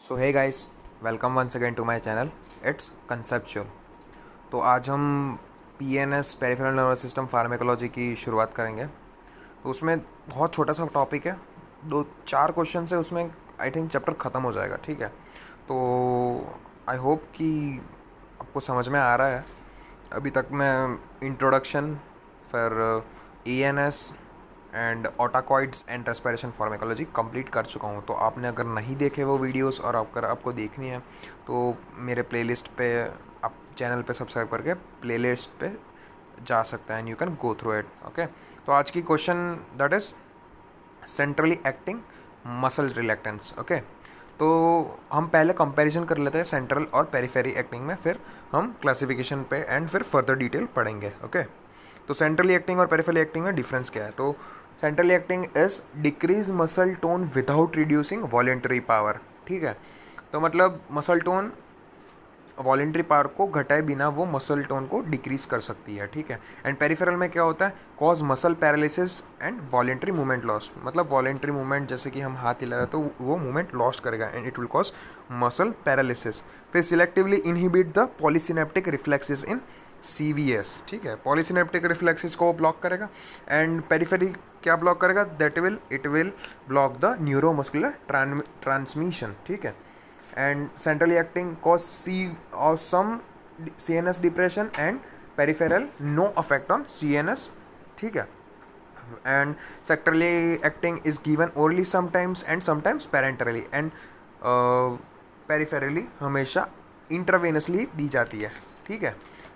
So hey guys, welcome once again to my channel. It's conceptual. तो आज हम PNS peripheral nervous system pharmacology की शुरुआत करेंगे। तो उसमें बहुत छोटा सा टॉपिक है, 2-4 क्वेश्चन है उसमें। आई थिंक चैप्टर ख़त्म हो जाएगा। ठीक है, तो आई होप कि आपको समझ में आ रहा है। अभी तक मैं इंट्रोडक्शन, फिर ENS and autacoids and respiration pharmacology complete कर चुका हूँ। तो आपने अगर नहीं देखे वो वीडियोस और अगर आपको देखनी है तो मेरे प्लेलिस्ट पे, आप चैनल पे सब्सक्राइब करके प्लेलिस्ट पे जा सकते हैं and you can go through it. Okay, तो आज की question that is centrally acting muscle relaxants. Okay, तो हम पहले कंपैरिजन कर लेते हैं सेंट्रल और पेरिफेरी एक्टिंग में, फिर हम क्लासिफिकेशन पे एंड फिर फर्दर डिटेल पढ़ेंगे। ओके, तो सेंट्रली एक्टिंग और पेरिफेरली एक्टिंग में डिफरेंस क्या है? तो centrally acting is decrease muscle tone without reducing voluntary power. ठीक है, तो मतलब मसल टोन वॉलेंट्री पावर को घटाए बिना वो मसल टोन को डिक्रीज कर सकती है। ठीक है, एंड पेरिफेरल में क्या होता है? Cause muscle paralysis and voluntary movement loss. मतलब वॉलेंट्री मूवमेंट, जैसे कि हम हाथ हिला रहे तो वो मूवमेंट लॉस करेगा and it will cause muscle paralysis. फिर selectively inhibit the polysynaptic reflexes in CVS. ठीक है, पॉलीसिनेप्टिक रिफ्लेक्सेस को ब्लॉक करेगा एंड पेरिफेरी क्या ब्लॉक करेगा? It will block the neuromuscular transmission. ठीक है, and centrally acting cause some CNS depression and peripheral no effect on CNS. ठीक है, and sectorally acting is given orally sometimes and sometimes parenterally and peripherally हमेशा intravenously दी जाती है। ठीक है,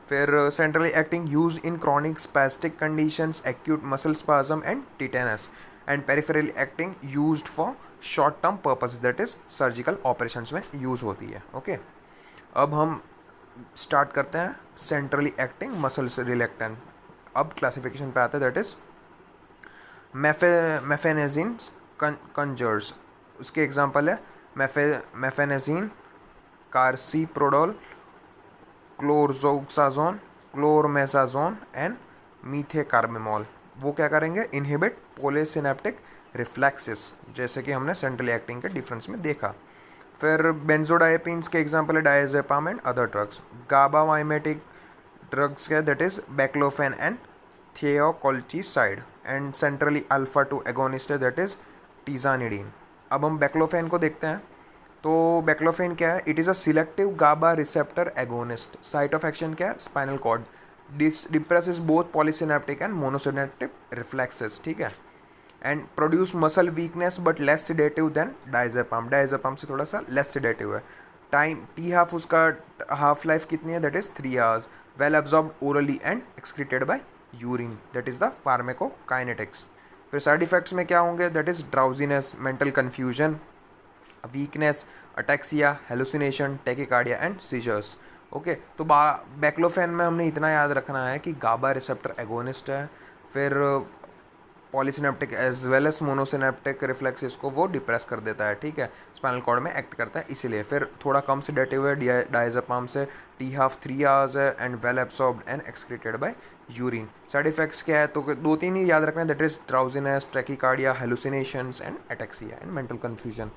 फिर centrally acting used in chronic spastic conditions, acute muscle spasm and tetanus, and peripherally acting used for short term purpose, that is surgical operations में use होती है। Okay, अब हम स्टार्ट करते हैं सेंट्रली एक्टिंग मसल्स रिलैक्टेंट। अब क्लासिफिकेशन पे आते हैं, दैट इज मेफेनेजिन कंजर्स। उसके एग्जांपल है मेफेनेजिन, कार्सीप्रोडोल, क्लोरजोक्साजोन, क्लोरमेसाजोन एंड मीथेकार्बिमोल। वो क्या करेंगे? इनहिबिट पोलिसिनेप्टिक रिफ्लेक्सेस, जैसे कि हमने सेंट्रली एक्टिंग के डिफरेंस में देखा। फिर बेंजोडाइपिन्स के एग्जांपल है diazepam and other drugs. Gabamimetic drugs के that is baclofen and thiocolchicoside, and centrally alpha 2 agonist that is tizanidine. अब हम बैक्लोफेन को देखते हैं। तो बैक्लोफेन क्या है? It is a selective GABA receptor agonist. Site of action क्या है? Spinal cord. Depresses both polysynaptic and monosynaptic reflexes. ठीक है, and produce muscle weakness but less sedative than diazepam. Diazepam से थोड़ा सा लेस सिडेटिव है। टाइम टी हाफ, उसका half life कितनी है? That is 3 hours। Well absorb orally and excreted by urine, that is the pharmacokinetics. फिर side effects में क्या होंगे? That is drowsiness, mental confusion, weakness, ataxia, hallucination, tachycardia and seizures. Okay, तो baclofen में हमने इतना याद रखना है कि गाबा रिसेप्टर एगोनिस्ट है, फिर polysynaptic as well as monosynaptic reflexes को वो डिप्रेस कर देता है। ठीक है, स्पाइनल कॉर्ड में एक्ट करता है इसीलिए। फिर थोड़ा कम सिडेटिव है डायजेपाम से, टी हाफ 3 hours है and well absorbed and excreted by urine. Side effects क्या है? तो 2-3 ही याद रखना है, that is drowsiness, tachycardia, hallucinations and ataxia and mental confusion.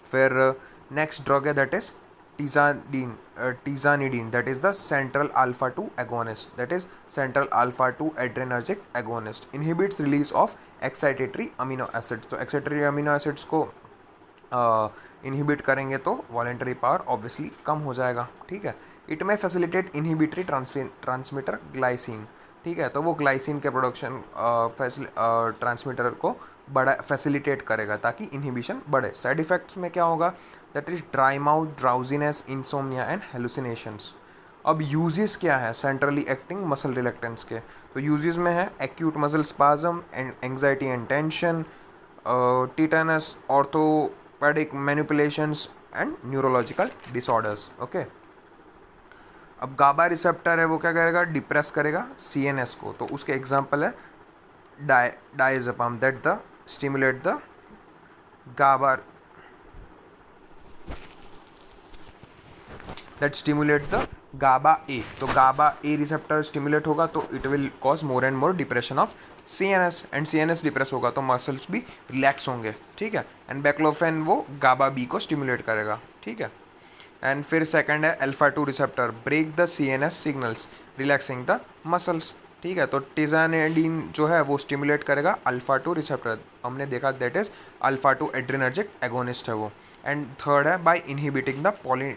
फिर नेक्स्ट ड्रग है that is tizanidine, that is the central alpha 2 agonist, that is central alpha 2 adrenergic agonist, inhibits release of excitatory amino acids। तो excitatory amino acids को inhibit करेंगे तो voluntary power obviously कम हो जाएगा। ठीक है, इट में फैसिलिटेट इनहिबिटरी ट्रांसमीटर ग्लाइसिन। ठीक है, तो वो ग्लाइसिन के प्रोडक्शन ट्रांसमीटर को बड़ा फैसिलिटेट करेगा ताकि इनहिबिशन बढ़े। साइड इफेक्ट्स में क्या होगा? That is dry mouth, drowsiness, insomnia and hallucinations. अब यूजेस क्या है सेंट्रली एक्टिंग मसल रिलैक्टेंस के? तो यूजेस में है acute muscle spasm and anxiety and tension, tetanus, orthopaedic manipulations and neurological disorders. Okay, अब गाबा रिसेप्टर है वो क्या करेगा? डिप्रेस करेगा सीएनएस को। तो उसके एग्जांपल है diazepam, that the stimulate the GABA, that stimulate the GABA A. तो गाबा ए रिसेप्टर स्टिमुलेट होगा तो it will cause more and more depression of CNS, and CNS depress होगा तो मसल्स भी रिलैक्स होंगे। ठीक है, एंड बैक्लोफेन वो गाबा बी को स्टिमुलेट करेगा। ठीक है। एंड फिर सेकंड है alpha 2 receptor, break the CNS signals relaxing the muscles. ठीक है, तो टिजानेडिन जो है वो स्टिमुलेट करेगा अल्फा 2 रिसेप्टर, हमने देखा that is alpha 2 adrenergic agonist है वो। एंड थर्ड है by inhibiting the poly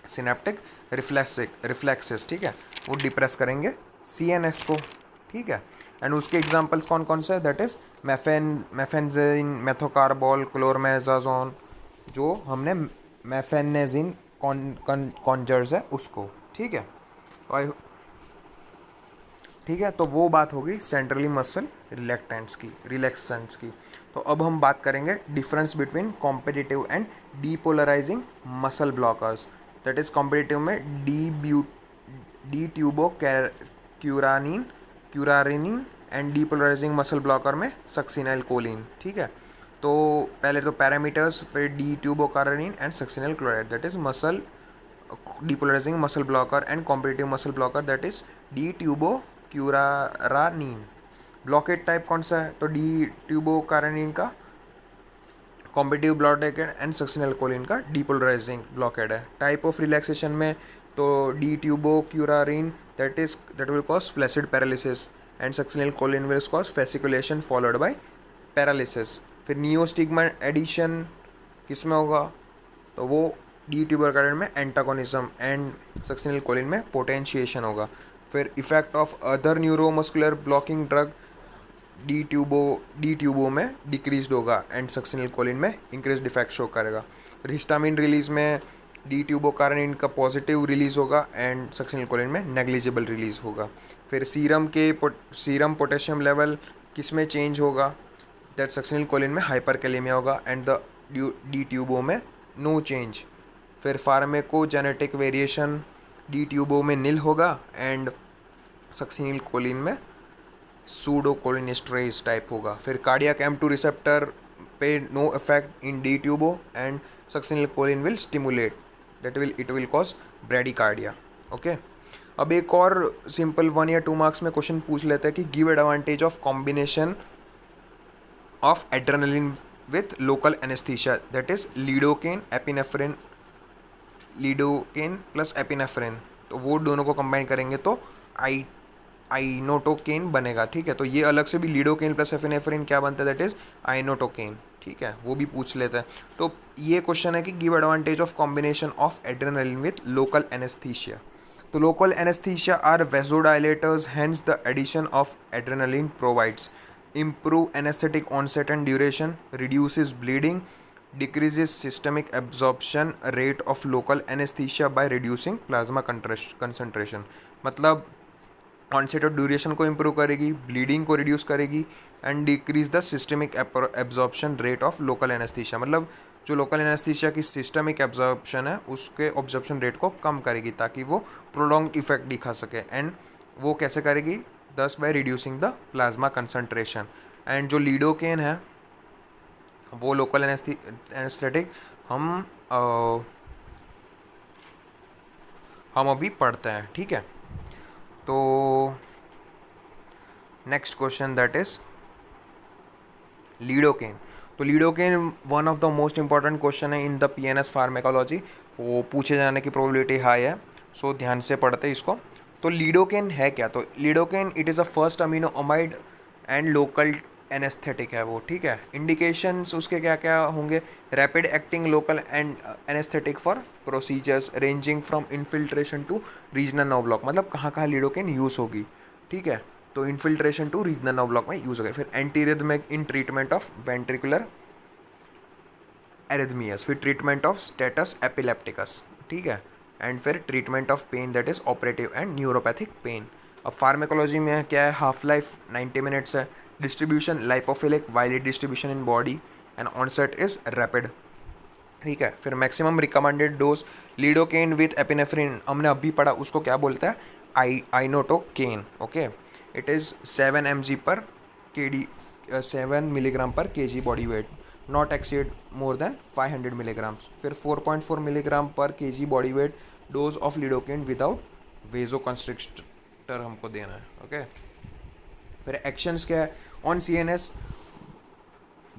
synaptic reflexes. ठीक है, वो डिप्रेस करेंगे CNS को। ठीक है, एंड उसके एग्जांपल्स कौन कौन से हैं, दैट इज मेफेनजेन, मेथोकार्बोल, क्लोरमेजाजोन, जो हमने मेफेनेजिन कॉन्जर्स है उसको। ठीक है, तो ठीक है, तो वो बात होगी सेंट्रली मसल रिलैक्सेंट्स की। तो अब हम बात करेंगे difference between competitive and depolarizing muscle blockers. That is competitive में D tubocurarine curarine and depolarizing muscle blocker में सक्सिनाइल कोलिन। ठीक है, तो पहले तो पैरामीटर्स, फिर D tubocurarine and succinyl chloride, that is muscle depolarizing muscle blocker and competitive muscle blocker that is D tubocurarine. Blockade type कौन सा है, तो डी ट्यूबोकार्निन का competitive blockade and succinylcholine का डीपोलराइजिंग ब्लॉकेड है। Type of relaxation में तो D ट्यूबोक्यूरानिन that will cause flaccid paralysis and succinyl choline will cause fasciculation followed by paralysis। फिर नियोस्टिग्मा एडिशन किस में होगा, तो वो डी ट्यूबोकार्निन में एंटागोनिज्म एंड सक्सिनल कोलिन में पोटेंशिएशन होगा। फिर effect of other neuromuscular blocking drug D ट्यूबो में डिक्रीज होगा एंड सक्सिनल कोलिन में इंक्रीज इफेक्ट शो करेगा। फिर हिस्टामिन रिलीज में डी ट्यूबोकार्निन का पॉजिटिव रिलीज होगा एंड सक्सिनल कोलिन में नेग्लिजिबल रिलीज होगा। फिर सीरम पोटेशियम लेवल किस में चेंज होगा, दैट सक्सिनल कोलिन में हाइपरकैलेमिया होगा एंड द डी ट्यूबो में नो चेंज। फिर फार्मेकोजेनेटिक वेरिएशन डी ट्यूबो में नील होगा एंड सक्सिनिल कोलिन में सूडोकोलिनेस्ट्रेज टाइप होगा। फिर कार्डियक M2 रिसेप्टर पे no effect in d tubo and succinyl choline will stimulate it will cause bradycardia. Okay, अब एक और सिंपल 1 या 2 मार्क्स में क्वेश्चन पूछ लेते हैं कि give advantage of combination of adrenaline with local anaesthesia, that is lidocaine plus epinephrine. तो वो दोनों को कंबाइन करेंगे तो आइनोटोकेन बनेगा। ठीक है, तो ये अलग से भी लीडोकेन प्लस एपिनेफ्रिन क्या बनता है, दैट इज आइनोटोकेन। ठीक है, वो भी पूछ लेते हैं। तो ये क्वेश्चन है कि give advantage of combination of adrenaline with local anaesthesia. तो local anaesthesia are vasodilators, hence the addition of adrenaline provides improve anesthetic onset and duration, reduces bleeding, decreases systemic absorption rate of local anesthesia by reducing plasma concentration। मतलब onset और duration को improve करेगी, bleeding को reduce करेगी and decrease the systemic absorption rate of local anaesthesia. मतलब जो local anaesthesia की systemic absorption है उसके ऑब्जॉर्प्शन रेट को कम करेगी ताकि वो प्रोलॉन्ग इफेक्ट दिखा सके। एंड वो कैसे करेगी, दस by reducing the plasma concentration. And जो लीडोकेन है वो लोकल एनेस्थेटिक हम अभी पढ़ते हैं। ठीक है, तो next question that is lidocaine. तो lidocaine one of the most important question है इन द PNS फार्मेकोलॉजी, वो पूछे जाने की प्रोबेबिलिटी हाई है, सो ध्यान से पढ़ते इसको। तो लीडोकेन है क्या, तो lidocaine it is a first amino amide and local anaesthetic है वो। ठीक है, इंडिकेशंस उसके क्या क्या होंगे, rapid acting local and anaesthetic for procedures ranging from infiltration to regional nerve block. मतलब कहाँ कहाँ लीडोकेन यूज़ होगी। ठीक है, तो infiltration to regional nerve block में यूज़ होगा। फिर antiarrhythmic in treatment of ventricular arrhythmias, फिर ट्रीटमेंट ऑफ स्टेटस एपिलेप्टिकस। ठीक है, एंड फिर treatment of pain that is operative and neuropathic pain. अब फार्मेकोलॉजी में क्या है, हाफ लाइफ 90 मिनट्स है, distribution lipophilic, wide distribution in body and onset is rapid. ठीक है, फिर maximum recommended dose lidocaine with epinephrine हमने अभी पढ़ा, उसको क्या बोलता है, आइनोटोकेन। Okay, it is 7 mg per kd 7 milligram पर kg body weight, not exceed more than 500 milligrams. फिर 4.4 मिलीग्राम पर kg body weight dose of lidocaine without vasoconstrictor हमको देना है। ओके, फिर एक्शंस क्या है on CNS,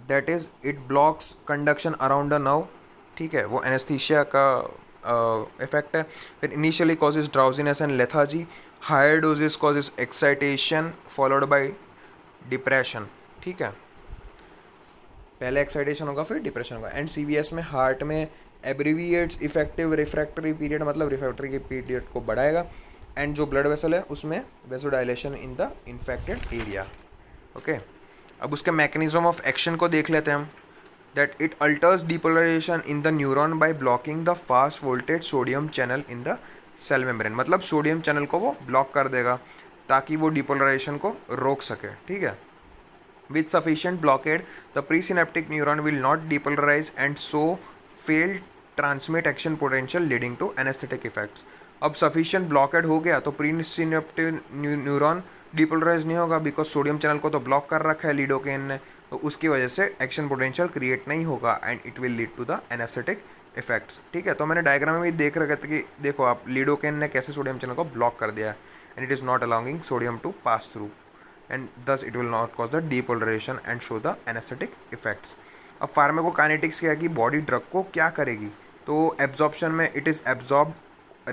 that is it blocks conduction around the nerve. ठीक है, वो एनेस्थीसिया का इफेक्ट है। फिर initially causes drowsiness and lethargy, higher doses causes excitation followed by depression. ठीक है, पहले एक्साइटेशन होगा फिर डिप्रेशन होगा। एंड सीवीएस में हार्ट में एब्रीविएट्स इफेक्टिव रिफ्रैक्टरी पीरियड, मतलब रिफ्रैक्टरी के पीरियड को बढ़ाएगा। एंड जो ब्लड वेसल है उसमें vasodilation in the infected area. Okay, अब उसके मैकेनिज्म ऑफ एक्शन को देख लेते हैं हम। That it alters depolarization in the neuron by blocking the fast voltage sodium channel in the cell membrane, मतलब सोडियम चैनल को वो ब्लॉक कर देगा ताकि वो डिपोलराइजेशन को रोक सके। ठीक है, with sufficient blockade the presynaptic neuron will not depolarize and so fail transmit action potential leading to anesthetic effects। अब sufficient blockade हो गया तो presynaptic न्यूरॉन डिपोलराइज नहीं होगा, बिकॉज सोडियम चैनल को तो ब्लॉक कर रखा है लिडोकेन ने, तो उसकी वजह से एक्शन पोटेंशियल क्रिएट नहीं होगा and it will lead to the anaesthetic effects. ठीक है, तो मैंने डायग्राम में भी देख रखा था कि देखो आप लिडोकेन ने कैसे सोडियम चैनल को ब्लॉक कर दिया है and it is not allowing sodium to pass through and thus it will not cause the depolarization and show the anesthetic effects। अब फार्माकोकाइनेटिक्स क्या है कि बॉडी ड्रग को क्या करेगी, तो एब्जॉर्प्शन में it is absorb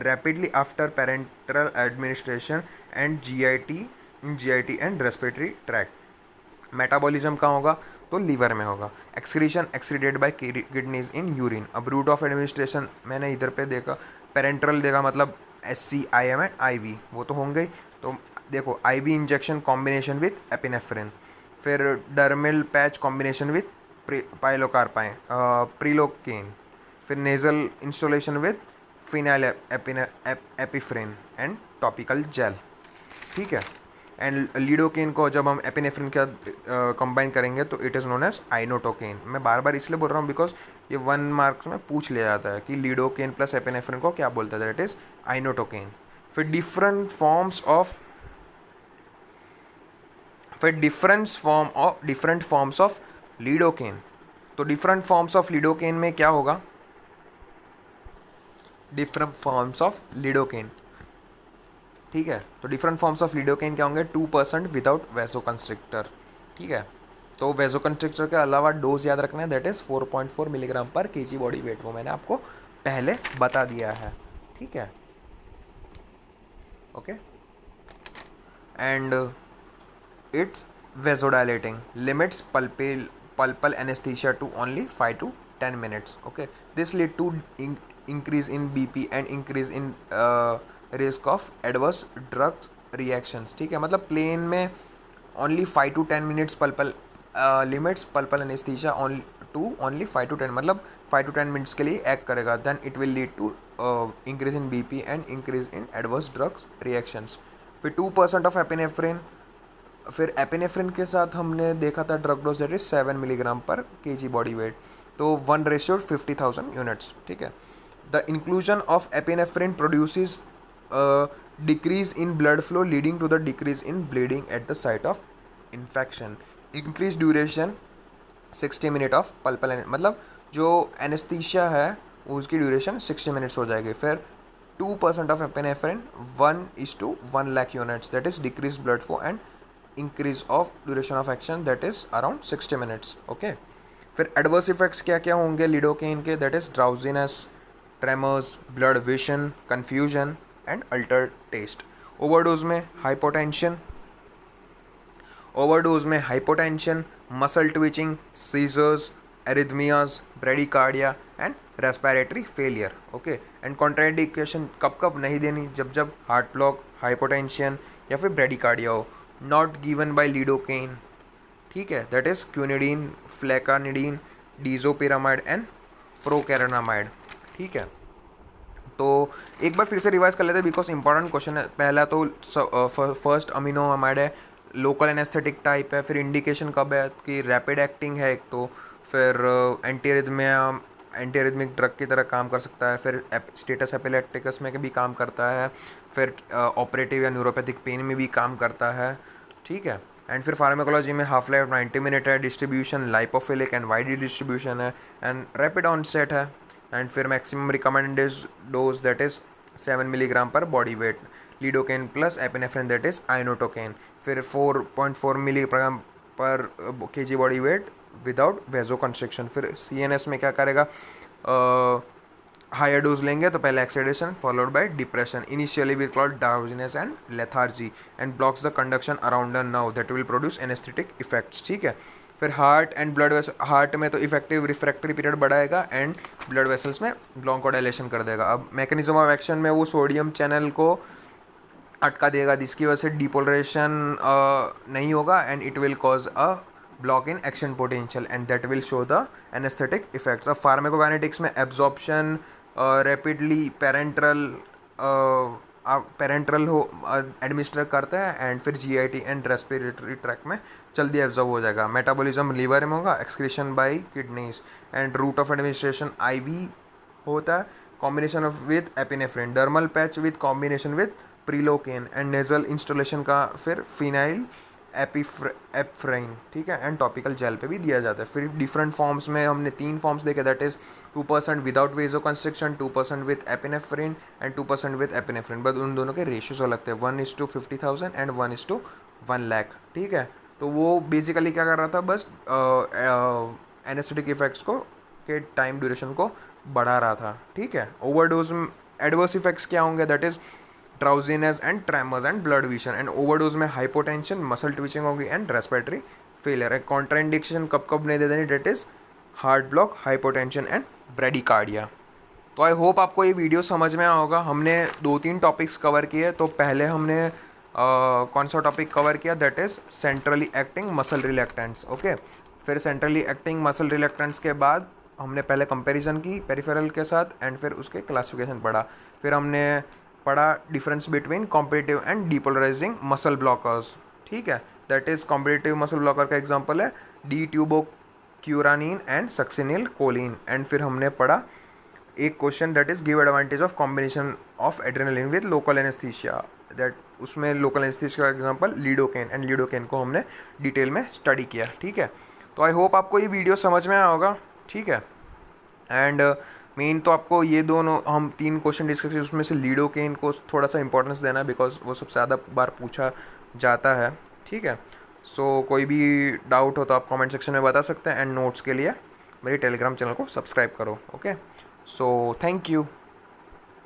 rapidly after parenteral administration and GIT and respiratory tract. Metabolism कहाँ होगा, तो लीवर में होगा। Excretion excreted by kidneys in urine. अब रूट ऑफ एडमिनिस्ट्रेशन मैंने इधर पे देखा, पेरेंटरल देखा मतलब SCIM एंड IV, वो तो होंगे ही। तो देखो IV injection combination with epinephrine, फिर dermal patch combination with pilocarpine prilocaine, फिर nasal installation with phenylephrine and topical gel. ठीक है, एंड लीडोकेन को जब हम एपिनेफ्रिन के साथ कंबाइन करेंगे तो इट इज़ नोन एज आइनोटोकेन। मैं बार बार इसलिए बोल रहा हूँ बिकॉज ये 1 मार्क्स में पूछ लिया जाता है कि लीडोकेन प्लस एपिनेफ्रिन को क्या बोलता है, दैट इज़ आइनोटोकेन। फिर डिफरेंट फॉर्म्स ऑफ लीडोकेन। तो डिफरेंट फॉर्म्स ऑफ लीडोकेन में क्या होगा, डिफरेंट फॉर्म्स ऑफ लीडोकेन। ठीक है, तो डिफरेंट फॉर्म्स ऑफ लीडोकेन क्या होंगे, 2% विदाउट वेसोकंस्ट्रिक्टर। ठीक है, तो वेसोकंस्ट्रिक्टर के अलावा डोज याद रखना है, दैट इज़ 4.4 मिलीग्राम पर kg बॉडी वेट, वो मैंने आपको पहले बता दिया है। ठीक है, okay. And it's vasodilating, limits pulpal anesthesia to only 5 to 10 minutes। Okay, this lead to increase in BP and increase in risk of adverse drug reactions। ठीक है, मतलब प्लेन में only 5 to 10 minutes pulpal limits pulpal anesthesia only 5 to 10, मतलब 5 to 10 minutes के लिए act करेगा, then it will lead to increase in BP and increase in adverse drugs reactions। फिर 2% of epinephrine, फिर एपिनेफ्रिन के साथ हमने देखा था drug dose that is 7 milligram पर kg बॉडी वेट, तो 1:50,000 यूनिट्स। ठीक है, the inclusion of epinephrine produces decrease in blood flow leading to the decrease in bleeding at the site of infection. Increase duration 60 minute of pulpal, मतलब जो anaesthesia है उसकी duration 60 minutes हो जाएगी। फिर 2% of epinephrine 1:1 lakh units, that is decrease blood flow and increase of duration of action that is around 60 minutes. Okay, फिर adverse effects क्या क्या होंगे लिडोकेन के, that is drowsiness, tremors, blood vision, confusion and altered taste. Overdose में hypotension, muscle twitching, seizures, arrhythmias, bradycardia and respiratory failure. Okay, and contraindication कब कब नहीं देनी, जब हार्ट ब्लॉक, हाइपोटेंशन या फिर ब्रेडिकार्डिया हो। Not given by lidocaine. ठीक है, दैट इज क्यूनिडीन, फ्लेकानिडीन, डिजोपिरामाइड एंड प्रोकैरनामाइड। ठीक है, तो एक बार फिर से रिवाइज कर लेते हैं बिकॉज इंपॉर्टेंट क्वेश्चन है। पहला तो फर्स्ट अमीनो अमाइड है, लोकल एनेस्थेटिक टाइप है, फिर इंडिकेशन कब है कि रैपिड एक्टिंग है एक तो, फिर एंटीरिदमिक ड्रग की तरह काम कर सकता है, फिर स्टेटस एपिलेप्टिकस में भी काम करता है, फिर ऑपरेटिव या न्यूरोपैथिक पेन में भी काम करता है। ठीक है, एंड फिर फार्माकोलॉजी में हाफ लाइफ 90 मिनट है, distribution lipophilic and wide distribution है, एंड रैपिड ऑनसेट है, एंड फिर maximum recommended dose that is 7 milligram पर body weight, lidocaine plus epinephrine that is आइनोटोकेन, फिर 4.4 मिलीग्राम पर kg body weight without vasoconstriction. फिर CNS में क्या करेगा, हायर डोज लेंगे तो पहले excitation followed by depression, initially will called drowsiness and lethargy and blocks the conduction around the nerve that will produce anaesthetic effects. ठीक है, फिर heart and blood vessel, heart में तो इफेक्टिव रिफ्रैक्टरी पीरियड बढ़ाएगा and blood vessels में ब्रोंकोडाइलेशन कर देगा। अब मैकेनिज्म ऑफ एक्शन में वो सोडियम चैनल को अटका देगा जिसकी वजह से डिपोलराइजेशन नहीं होगा and it will cause a block in action potential and that will show the anaesthetic effects. अब फार्माकोकाइनेटिक्स में एब्जॉर्प्शन रैपिडली पेरेंट्रल हो एडमिनिस्टर करते हैं एंड फिर जीआईटी एंड रेस्पिरेटरी ट्रैक में जल्दी एब्जॉर्ब हो जाएगा। मेटाबॉलिज्म लीवर में होगा, excretion by kidneys and route of administration IV होता है, combination of with epinephrine, dermal patch with combination with prilocaine and nasal installation का फिर फिनाइल एपफ्राइन। ठीक है, एंड टॉपिकल जेल पे भी दिया जाता है। फिर डिफरेंट फॉर्म्स में हमने 3 फॉर्म्स देखे, that is 2% without वेजोकंस्ट्रिक्शन, 2% with epinephrine and 2% with epinephrine, but उन दोनों के रेशियोज अलग थे, 1:50,000 एंड 1:1,00,000। ठीक है, तो वो बेसिकली क्या कर रहा था, बस एनेस्थेटिक इफेक्ट्स को के टाइम ड्यूरेशन को बढ़ा रहा था। ठीक है, ओवरडोज एडवर्स इफेक्ट्स क्या होंगे, that is drowsiness and tremors and blurred vision and overdose में हाइपोटेंशन, मसल ट्विचिंग होगी एंड रेस्पिरेटरी फेलियर। एक कॉन्ट्राइंडिकेशन कब कब नहीं दे देनी, that is heart block, hypotension and bradycardia. तो आई होप आपको ये वीडियो समझ में आया होगा। हमने 2-3 टॉपिक्स कवर किए। तो पहले हमने कौन सा टॉपिक कवर किया, that is centrally acting muscle relaxants. Okay, फिर सेंट्रली एक्टिंग मसल रिलैक्टेंट्स के बाद हमने पहले कंपैरिजन की पेरिफेरल के साथ एंड फिर उसके क्लासिफिकेशन पढ़ा। फिर हमने पढ़ा difference between competitive and depolarizing muscle blockers. ठीक है, that is competitive muscle blocker का एग्जांपल है D tubocurarine and succinyl Colin. And फिर हमने पढ़ा एक question, that is give advantage of combination of adrenaline with local anaesthesia, that उसमें local anaesthesia का एग्जांपल लीडोकेन एंड लीडोकेन को हमने डिटेल में स्टडी किया। ठीक है, तो आई होप आपको ये वीडियो समझ में आया होगा। ठीक है, एंड मेन तो आपको ये दोनों हम 3 क्वेश्चन डिस्कस किए, उसमें से लीडोकेन को थोड़ा सा इंपॉर्टेंस देना है बिकॉज वो सबसे ज़्यादा बार पूछा जाता है। ठीक है, सो कोई भी डाउट हो तो आप कमेंट सेक्शन में बता सकते हैं एंड नोट्स के लिए मेरे टेलीग्राम चैनल को सब्सक्राइब करो। Okay, so thank you.